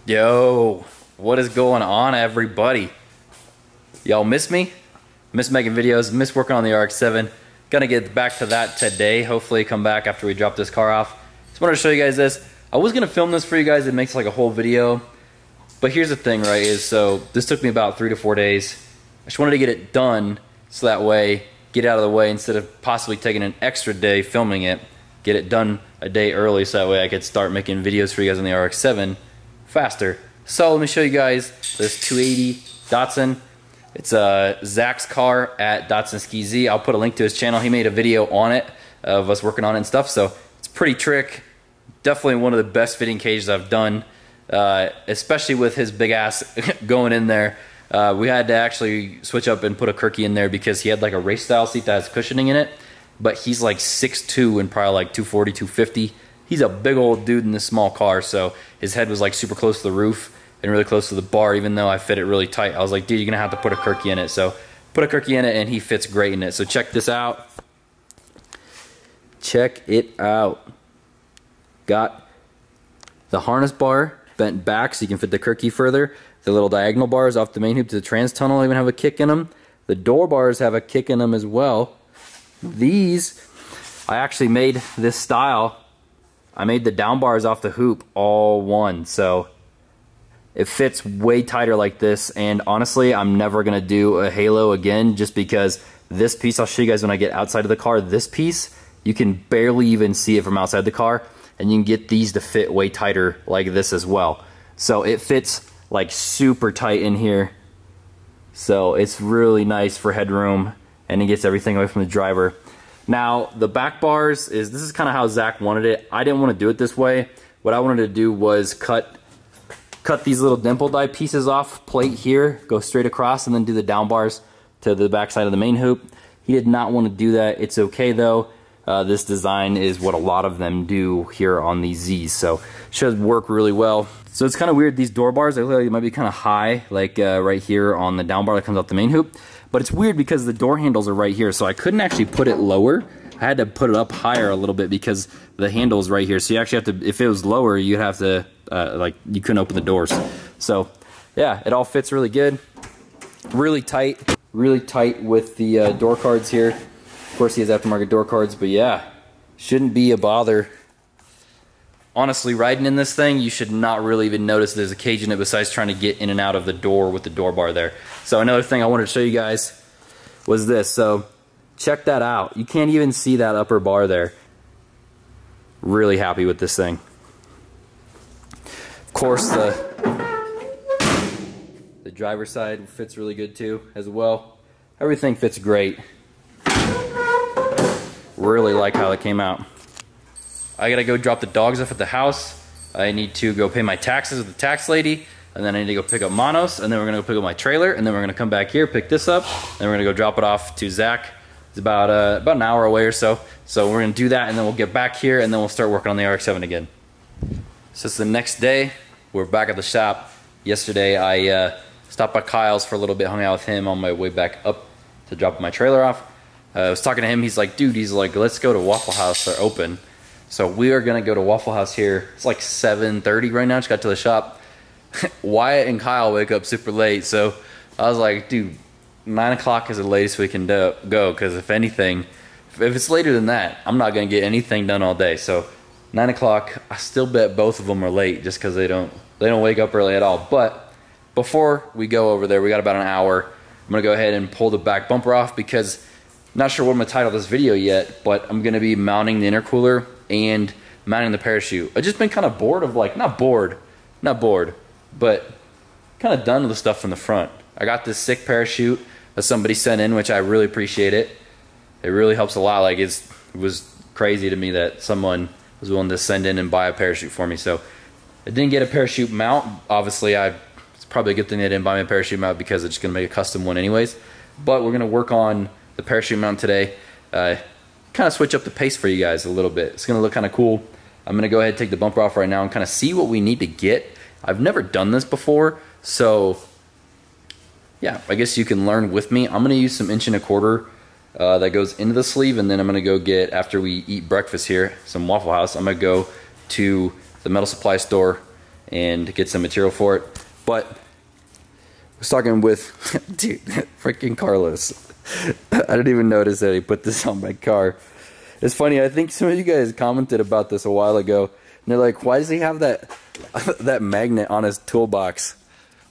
Yo, what is going on, everybody? Y'all miss me? Miss making videos, miss working on the RX-7. Gonna get back to that today. Hopefully come back after we drop this car off. Just wanted to show you guys this. I was gonna film this for you guys. It makes like a whole video. But here's the thing, right, is so this took me about 3 to 4 days. I just wanted to get it done so that way, get it out of the way instead of possibly taking an extra day filming it. Get it done a day early so that way I could start making videos for you guys on the RX-7 faster. So let me show you guys this 280 Datsun. It's Zach's car at Datsun Ski Z. I'll put a link to his channel. He made a video on it of us working on it and stuff. So it's pretty trick. Definitely one of the best fitting cages I've done, especially with his big ass going in there. We had to actually switch up and put a Kirky in there because he had like a race style seat that has cushioning in it. But he's like 6'2" and probably like 240, 250. He's a big old dude in this small car, so his head was like super close to the roof and really close to the bar, even though I fit it really tight. I was like, dude, you're gonna have to put a Kirky in it. So put a Kirky in it and he fits great in it. So check this out. Check it out. Got the harness bar bent back so you can fit the Kirky further. The little diagonal bars off the main hoop to the trans tunnel even have a kick in them. The door bars have a kick in them as well. These, I actually made this style. I made the down bars off the hoop all one, so it fits way tighter like this. And honestly, I'm never gonna do a halo again just because this piece, I'll show you guys when I get outside of the car, this piece, you can barely even see it from outside the car, and you can get these to fit way tighter like this as well. So it fits like super tight in here. So it's really nice for headroom, and it gets everything away from the driver. Now, the back bars, this is kind of how Zach wanted it. I didn't want to do it this way. What I wanted to do was cut these little dimple die pieces off plate here, go straight across, and then do the down bars to the back side of the main hoop. He did not want to do that. It's okay though. This design is what a lot of them do here on these Z's, so should work really well. So it's kind of weird, these door bars, they look like they might be kind of high, like right here on the down bar that comes out the main hoop. But it's weird because the door handles are right here, so I couldn't actually put it lower. I had to put it up higher a little bit because the handle's right here. So you actually have to, if it was lower, you'd have to, like, you couldn't open the doors. So yeah, it all fits really good. Really tight with the door cards here. Of course he has aftermarket door cards, but yeah, shouldn't be a bother. Honestly, riding in this thing, you should not really even notice there's a cage in it besides trying to get in and out of the door with the door bar there. So another thing I wanted to show you guys was this. So check that out. You can't even see that upper bar there. Really happy with this thing. Of course, the driver's side fits really good too as well. Everything fits great. Really like how it came out. I gotta go drop the dogs off at the house. I need to go pay my taxes with the tax lady, and then I need to go pick up Manos, and then we're gonna go pick up my trailer, and then we're gonna come back here, pick this up, and we're gonna go drop it off to Zach. It's about an hour away or so. So we're gonna do that, and then we'll get back here, and then we'll start working on the RX-7 again. So it's the next day. We're back at the shop. Yesterday I stopped by Kyle's for a little bit, hung out with him on my way back up to drop my trailer off. I was talking to him. He's like, dude, he's like, let's go to Waffle House. They're open. So we are gonna go to Waffle House here. It's like 7:30 right now. Just got to the shop. Wyatt and Kyle wake up super late, so I was like, dude, 9 o'clock is the latest we can go. Because if anything, if it's later than that, I'm not gonna get anything done all day. So 9 o'clock, I still bet both of them are late just because they don't wake up early at all. But before we go over there, we got about an hour. I'm gonna go ahead and pull the back bumper off because I'm not sure what I'm gonna title this video yet, but I'm gonna be mounting the intercooler and mounting the parachute. I've just been kind of bored of, like, not bored, but kind of done with the stuff from the front. I got this sick parachute that somebody sent in, which I really appreciate it. It really helps a lot. Like, it was crazy to me that someone was willing to send in and buy a parachute for me. So I didn't get a parachute mount. Obviously, it's probably a good thing they didn't buy me a parachute mount because it's just gonna make a custom one anyways. But we're gonna work on the parachute mount today. Kind of switch up the pace for you guys a little bit. It's gonna look kind of cool. I'm gonna go ahead and take the bumper off right now and kind of see what we need to get. I've never done this before, so yeah, I guess you can learn with me. I'm gonna use some 1¼ that goes into the sleeve, and then I'm gonna go get, after we eat breakfast here, some Waffle House, I'm gonna go to the metal supply store and get some material for it. But I was talking with, dude, freaking Carlos. I didn't even notice that he put this on my car. It's funny, I think some of you guys commented about this a while ago, and they're like, why does he have that that magnet on his toolbox?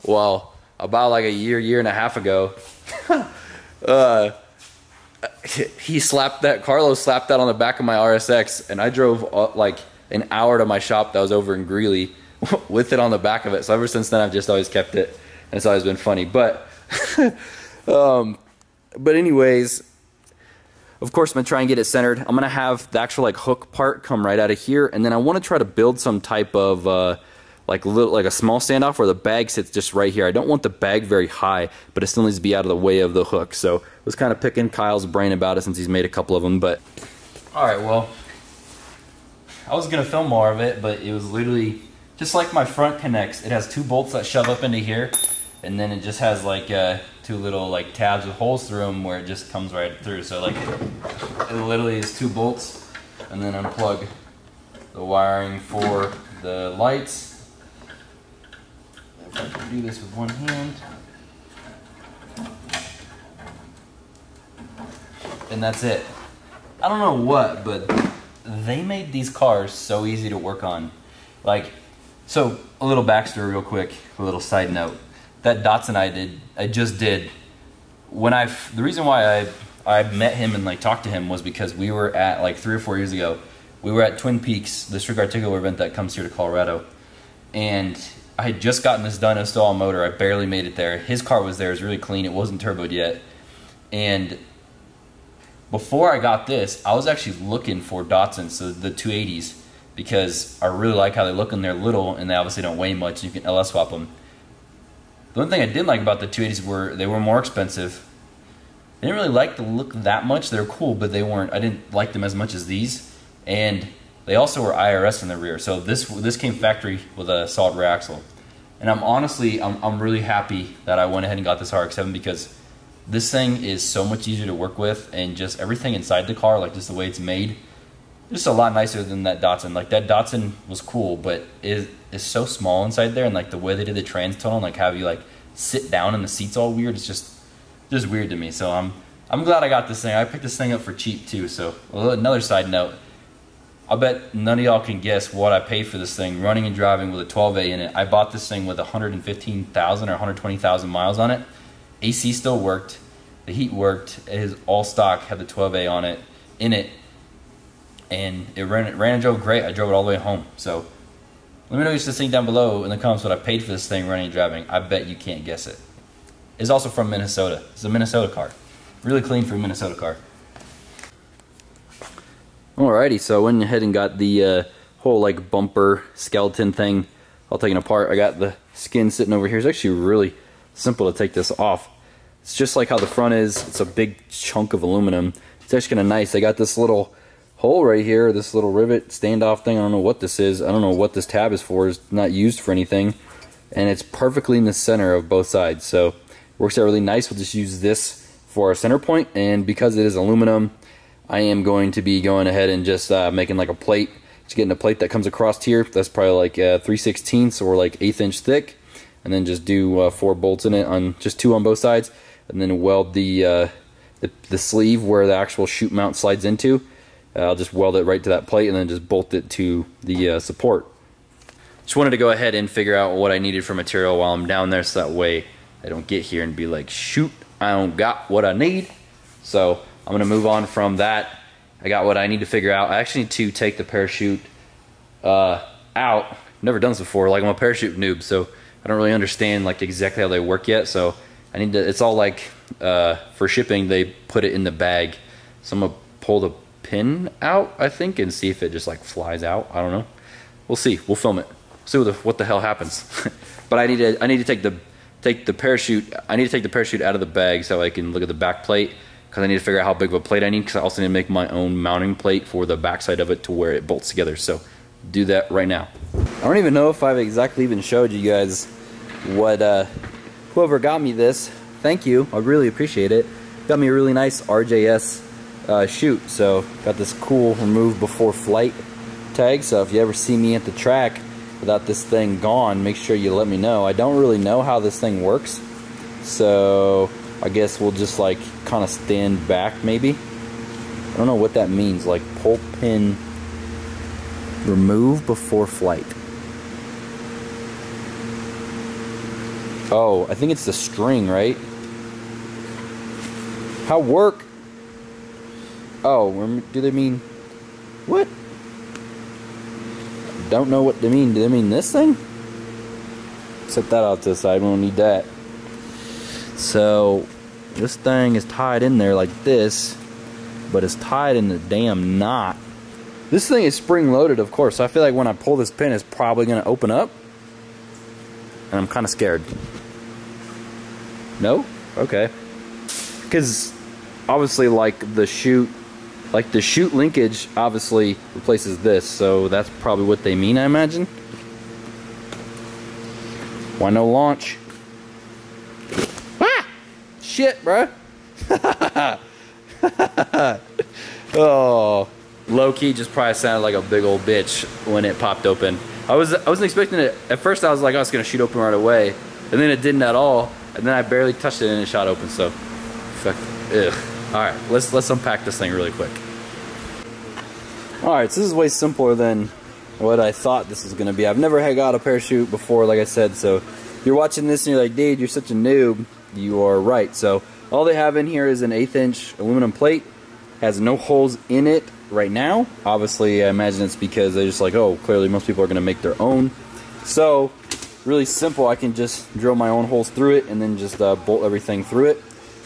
Well, about like a year and a half ago, Carlos slapped that on the back of my RSX, and I drove like an hour to my shop that was over in Greeley with it on the back of it. So ever since then, I've just always kept it, and it's always been funny. But anyways, of course, I'm gonna try and get it centered. I'm gonna have the actual like hook part come right out of here, and then I want to try to build some type of like a small standoff where the bag sits just right here. I don't want the bag very high, but it still needs to be out of the way of the hook. So I was kind of picking Kyle's brain about it since he's made a couple of them. But all right, well, I was gonna film more of it, but it was literally just like my front connects. It has 2 bolts that shove up into here, and then it just has like 2 little like tabs with holes through them where it just comes right through. So like it literally is 2 bolts, and then unplug the wiring for the lights. If I can do this with one hand. And that's it. I don't know what, but they made these cars so easy to work on. Like, so a little backstory real quick, a little side note. That Datsun I just did, the reason why I met him and like talked to him was because we were at like 3 or 4 years ago, we were at Twin Peaks, the Street Articular event that comes here to Colorado, and I had just gotten this done. It was still on motor. I barely made it there. His car was there. It was really clean. It wasn't turboed yet. And before I got this, I was actually looking for Datsuns, so the 280s, because I really like how they look, and they're little, and they obviously don't weigh much. You can LS swap them. The one thing I did like about the 280s were they were more expensive. I didn't really like the look that much. They were cool, but they weren't. I didn't like them as much as these, and they also were IRS in the rear. So this came factory with a solid rear axle, and I'm really happy that I went ahead and got this RX-7, because this thing is so much easier to work with, and just everything inside the car, like just the way it's made, just a lot nicer than that Datsun. Like that Datsun was cool, but it is so small inside there, and like the way they did the trans tunnel, like have you like sit down and the seat's all weird. It's just weird to me. So I'm glad I got this thing. I picked this thing up for cheap too. So another side note, I bet none of y'all can guess what I paid for this thing running and driving with a 12A in it. I bought this thing with 115,000 or 120,000 miles on it. AC still worked, the heat worked. It is all stock, had the 12A on it, and it ran and drove great. I drove it all the way home. So let me know this thing down below in the comments what I paid for this thing running and driving. I bet you can't guess it. It's also from Minnesota. It's a Minnesota car. Really clean for a Minnesota car. Alrighty, so I went ahead and got the whole like bumper skeleton thing all taken apart. I got the skin sitting over here. It's actually really simple to take this off. It's just like how the front is. It's a big chunk of aluminum. It's actually kind of nice. I got this little hole right here, this little rivet standoff thing. I don't know what this is. I don't know what this tab is for. It's not used for anything. And it's perfectly in the center of both sides. So it works out really nice. We'll just use this for our center point. And because it is aluminum, I am going to be going ahead and just making like a plate. Just getting a plate that comes across here. That's probably like 3/16 or like 1/8 inch thick. And then just do 4 bolts in it, on just 2 on both sides. And then weld the sleeve where the actual chute mount slides into. I'll just weld it right to that plate and then just bolt it to the support. Just wanted to go ahead and figure out what I needed for material while I'm down there, so that way I don't get here and be like, shoot, I don't got what I need. So I'm gonna move on from that. I got what I need to figure out. I actually need to take the parachute out. Never done this before. Like, I'm a parachute noob, so I don't really understand like exactly how they work yet. So I need to. It's all like for shipping, they put it in the bag. So I'm gonna pull the pin out, I think, and see if it just like flies out. I don't know. We'll see. We'll film it. See what the hell happens. But I need to take the parachute. I need to take the parachute out of the bag so I can look at the back plate, because I need to figure out how big of a plate I need, because I also need to make my own mounting plate for the backside of it to where it bolts together. So do that right now. I don't even know if I've exactly even showed you guys what whoever got me this. Thank you. I really appreciate it. Got me a really nice RJS chute. So got this cool remove before flight tag. So if you ever see me at the track without this thing gone, make sure you let me know. I don't really know how this thing works, so I guess we'll just like kind of stand back maybe. I don't know what that means, like pull pin remove before flight. Oh, I think it's the string, right? How work? Oh, do they mean what? Don't know what they mean. Do they mean this thing? Set that out to the side. We don't need that. So this thing is tied in there like this, but it's tied in the damn knot. This thing is spring loaded, of course, so I feel like when I pull this pin, it's probably going to open up. And I'm kind of scared. No? Okay. Because obviously like the chute linkage obviously replaces this, so that's probably what they mean, I imagine. Why no launch? Ah! Shit, bruh. Oh, low key just probably sounded like a big old bitch when it popped open. I wasn't expecting it. At first I was like, oh, it's gonna shoot open right away, and then it didn't at all, and then I barely touched it and it shot open. So, fuck. Ugh. All right, let's unpack this thing really quick. All right, so this is way simpler than what I thought this was gonna be. I've never got a parachute before, like I said. So, if you're watching this and you're like, dude, you're such a noob. You are right. So, all they have in here is an 1/8 inch aluminum plate. Has no holes in it right now. Obviously, I imagine it's because they're just like, oh, clearly most people are gonna make their own. So, really simple. I can just drill my own holes through it and then just bolt everything through it.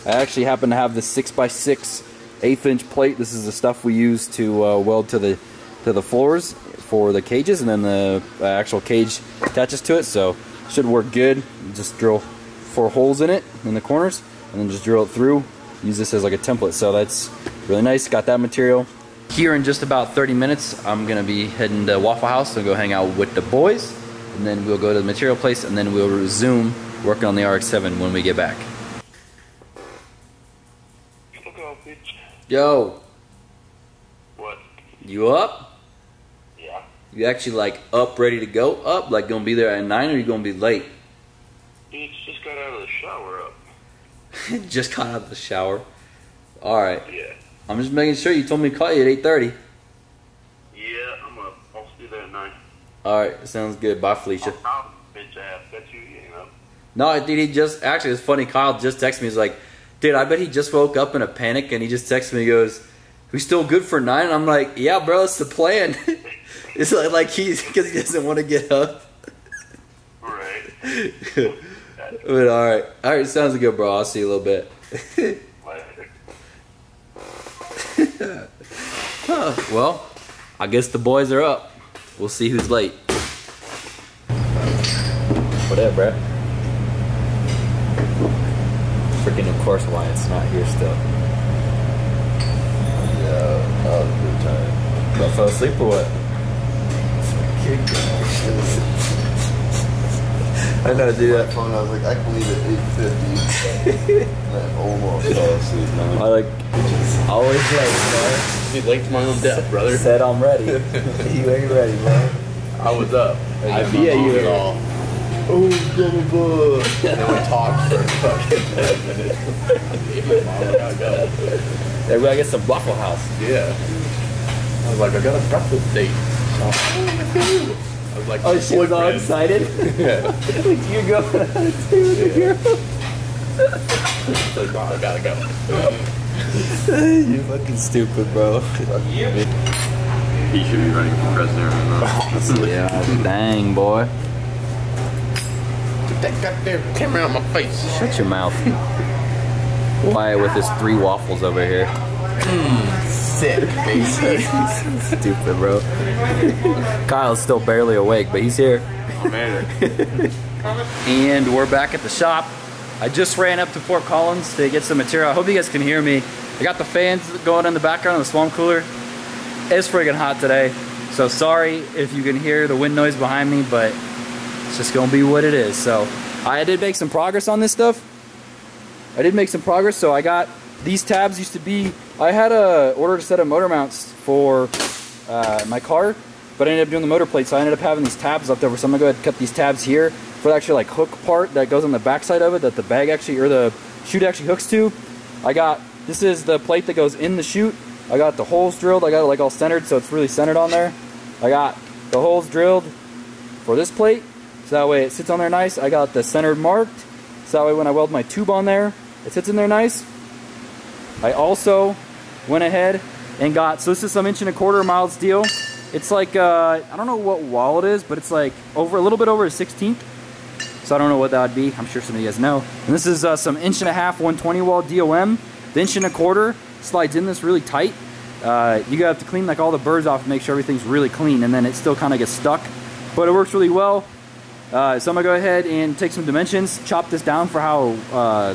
I actually happen to have this 6x6 1/8 inch plate. This is the stuff we use to weld to the floors for the cages, and then the actual cage attaches to it. So should work good. Just drill 4 holes in it in the corners, and then just drill it through. Use this as like a template. So that's really nice. Got that material. Here in just about 30 minutes, I'm gonna be heading to Waffle House and go hang out with the boys, and then we'll go to the material place, and then we'll resume working on the RX-7 when we get back. Yo. What? You up? Yeah. You actually like up, ready to go? Up? Like gonna be there at 9, or you gonna be late? Dude, just got out of the shower up. Just got out of the shower. Alright. Yeah. I'm just making sure. You told me to call you at 8:30. Yeah, I'm up. I'll see you there at 9. Alright, sounds good. Bye, Felicia. I'll bitch ass. Bet you ain't up. No, dude, he just, actually, it's funny. Kyle just texted me. He's like, dude, I bet he just woke up in a panic, and he just texted me. He goes, we still good for 9? And I'm like, yeah, bro, it's the plan. It's like because he doesn't want to get up. Right. But alright, sounds good, bro. I'll see you a little bit. Huh, well, I guess the boys are up. We'll see who's late. What up, bro? Freaking, of course, why it's not here still. Yeah, that was a good time. I fell asleep or what? I know, dude. My phone, I was like, I can leave at 8:50. And I almost fell asleep, man. I like always late, man. Dude, late to my own death, brother. Said I'm ready. You ain't ready, man. I was up. I yeah, you were all. Oh, double bug. And then we talked for fucking 10 minutes. Mom, we gotta go. Hey, we gotta get some Waffle House. Yeah. I was like, I got a breakfast date. I was like, Oh, she was all excited? Yeah. Like you're going out of town with the girl. It's like, Mom, I gotta go. You fucking stupid, bro. He should be running for president right now. Yeah, dang, boy. Get that goddamn camera on my face. Shut your mouth. Wyatt with his 3 waffles over here. Sick, baby. Stupid, bro. Kyle's still barely awake, but he's here. I made it. And we're back at the shop. I just ran up to Fort Collins to get some material. I hope you guys can hear me. I got the fans going in the background of the swamp cooler. It's friggin' hot today. So sorry if you can hear the wind noise behind me, but it's just gonna be what it is. So I did make some progress on this stuff. So I got these tabs. Used to be, I had ordered a set of motor mounts for my car but I ended up doing the motor plate, so I ended up having these tabs left over. So I'm gonna go ahead and cut these tabs here for the actual like hook part that goes on the back side of it, that the bag actually, or the chute actually hooks to. This is the plate that goes in the chute. I got the holes drilled. I got it like all centered, so it's really centered on there. I got the holes drilled for this plate, so that way it sits on there nice. I got the centered marked, so that way when I weld my tube on there, it sits in there nice. I also went ahead and got, so this is some 1.25" mild steel. It's like, I don't know what wall it is, but it's like a little bit over a 1/16. So I don't know what that would be. I'm sure some of you guys know. And this is some 1.5" 120 wall DOM. The 1.25" slides in this really tight. You have to clean like all the burrs off and make sure everything's really clean, and then it still kind of gets stuck. But it works really well. So I'm gonna go ahead and take some dimensions, chop this down for how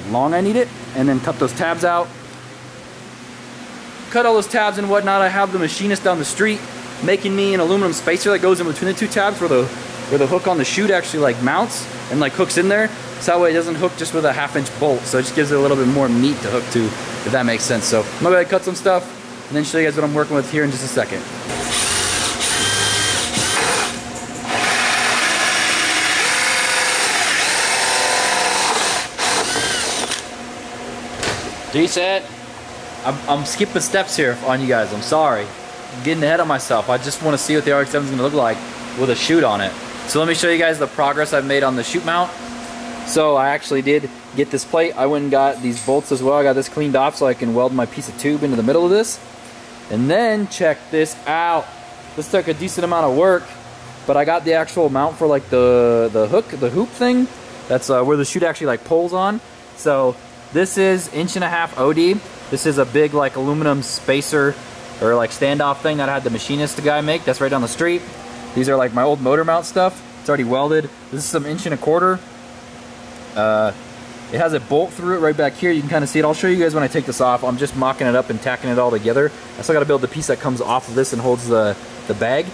long I need it, and then cut those tabs out. Cut all those tabs and whatnot. I have the machinist down the street making me an aluminum spacer that goes in between the two tabs where the hook on the chute actually like mounts and like hooks in there. So that way it doesn't hook just with a 1/2" bolt. So it just gives it a little bit more meat to hook to, if that makes sense. So I'm gonna go ahead and cut some stuff and then show you guys what I'm working with here in just a second. Decent. I'm skipping steps here on you guys. I'm sorry. I'm getting ahead of myself. I just want to see what the RX-7 is going to look like with a chute on it. So let me show you guys the progress I've made on the chute mount. So I actually did get this plate. I went and got these bolts as well. I got this cleaned off so I can weld my piece of tube into the middle of this. And then check this out. This took a decent amount of work, but I got the actual mount for like the hoop thing. That's where the chute actually like pulls on. So this is 1.5" OD. This is a big like aluminum spacer or like standoff thing that I had the machinist guy make. That's right down the street. These are like my old motor mount stuff. It's already welded. This is some 1.25". It has a bolt through it right back here. You can kind of see it. I'll show you guys when I take this off. I'm just mocking it up and tacking it all together. I still got to build the piece that comes off of this and holds the bag.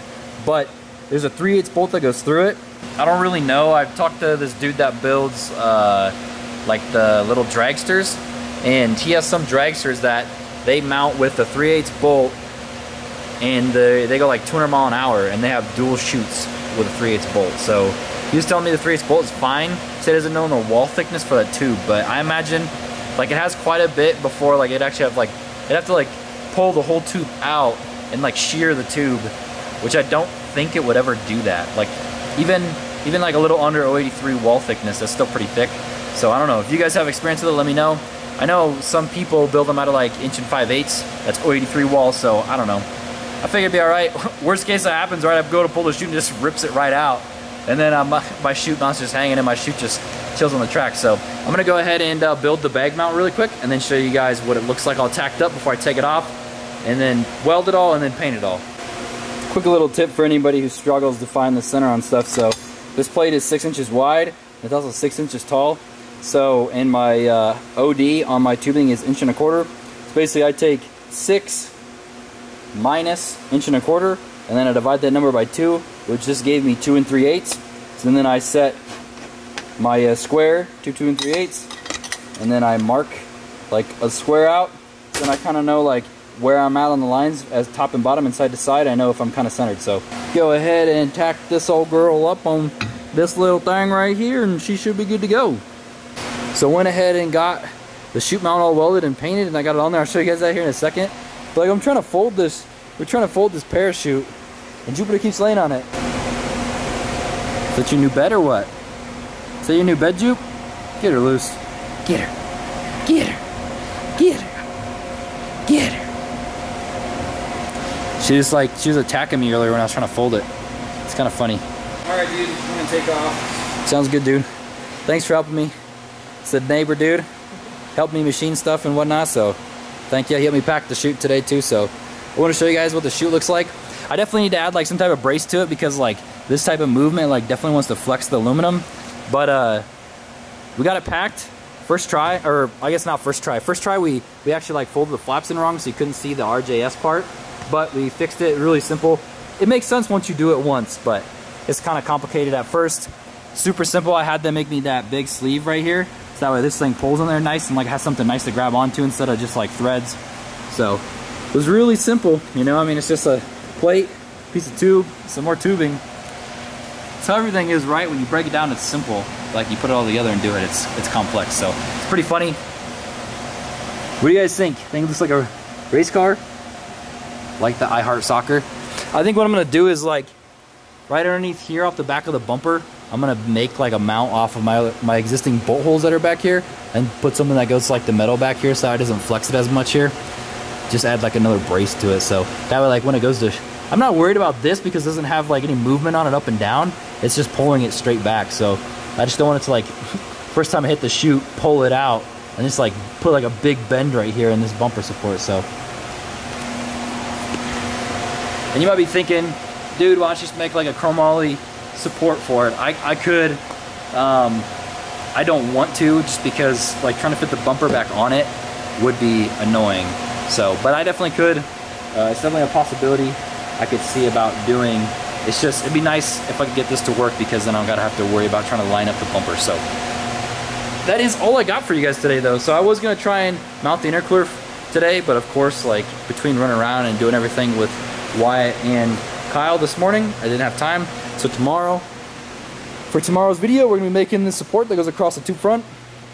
But there's a 3/8 bolt that goes through it. I don't really know. I've talked to this dude that builds like the little dragsters, and he has some dragsters that they mount with a 3/8 bolt, and they go like 200 mile an hour, and they have dual chutes with a 3/8 bolt. So he was telling me the 3/8 bolt is fine. He doesn't know the wall thickness for that tube, but I imagine like it has quite a bit before like it actually it'd have to like pull the whole tube out and like shear the tube, which I don't think it would ever do that. Like even like a little under 083 wall thickness, that's still pretty thick. So I don't know. If you guys have experience with it, let me know. I know some people build them out of like 1 5/8. That's 083 wall, so I don't know. I figured it'd be all right. Worst case that happens, right? I go to pull the chute and just rips it right out. And then my chute mount's just hanging and my chute just chills on the track. So I'm gonna go ahead and build the bag mount really quick and then show you guys what it looks like all tacked up before I take it off, and then weld it all and then paint it all. Quick little tip for anybody who struggles to find the center on stuff. So this plate is 6 inches wide. It's also 6 inches tall. So, and my OD on my tubing is 1.25". So basically I take 6 minus 1.25", and then I divide that number by 2, which just gave me 2 3/8. So then I set my square to 2 3/8, and then I mark like a square out. So then I kind of know like where I'm at on the lines as top and bottom and side to side. I know if I'm kind of centered. So go ahead and tack this old girl up on this little thing right here, and she should be good to go. So went ahead and got the chute mount all welded and painted, and I got it on there. I'll show you guys that here in a second. But like I'm trying to fold this, we're trying to fold this parachute, and Jupiter keeps laying on it. Is that your new bed or what? Is that your new bed, Jupe? Get her loose. Get her. Get her. Get her. Get her. She was attacking me earlier when I was trying to fold it. It's kind of funny. All right, dude, I'm gonna take off. Sounds good, dude. Thanks for helping me. It's a neighbor dude, helped me machine stuff and whatnot, so thank you. He helped me pack the chute today too, so I want to show you guys what the chute looks like. I definitely need to add like some type of brace to it because like this type of movement like definitely wants to flex the aluminum. But we got it packed first try, or I guess not first try. First try we actually like folded the flaps in wrong so you couldn't see the RJS part, but we fixed it really simple. It makes sense once you do it once, but it's kind of complicated at first. Super simple. I had them make me that big sleeve right here. So that way this thing pulls in there nice and like has something nice to grab onto instead of just like threads. So it was really simple, you know. I mean, it's just a plate, piece of tube, some more tubing. So everything is right. When you break it down, it's simple. Like you put it all together and do it, it's complex. So it's pretty funny. What do you guys think? Think it looks like a race car? Like the I Heart Soccer? I think what I'm gonna do is like right underneath here off the back of the bumper, I'm gonna make like a mount off of my existing bolt holes that are back here and put something that goes like the metal back here so it doesn't flex it as much here. Just add like another brace to it. So that way like when it goes to, I'm not worried about this because it doesn't have like any movement on it up and down. It's just pulling it straight back. So I just don't want it to like, first time I hit the chute, pull it out and just like put like a big bend right here in this bumper support. So, and you might be thinking, dude, why don't you just make like a chromoly support for it? I could, I don't want to just because like trying to fit the bumper back on it would be annoying. So, but I definitely could. It's definitely a possibility I could see about doing. It's just, it'd be nice if I could get this to work because then I'm gonna have to worry about trying to line up the bumper. So that is all I got for you guys today though. So I was gonna try and mount the intercooler today, but of course, like between running around and doing everything with Wyatt and Kyle this morning, I didn't have time. So tomorrow, for tomorrow's video, we're gonna be making this support that goes across the tube front,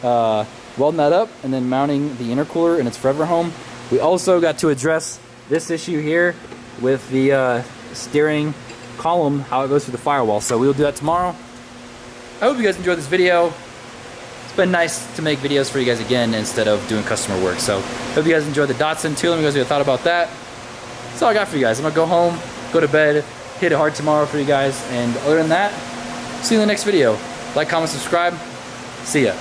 welding that up, and then mounting the intercooler in its forever home. We also got to address this issue here with the steering column, how it goes through the firewall. So we'll do that tomorrow. I hope you guys enjoyed this video. It's been nice to make videos for you guys again instead of doing customer work. So hope you guys enjoyed the Datsun too. Let me know what you thought about that. That's all I got for you guys. I'm gonna go home, go to bed, hit it hard tomorrow for you guys. And other than that, see you in the next video. Like, comment, subscribe. See ya.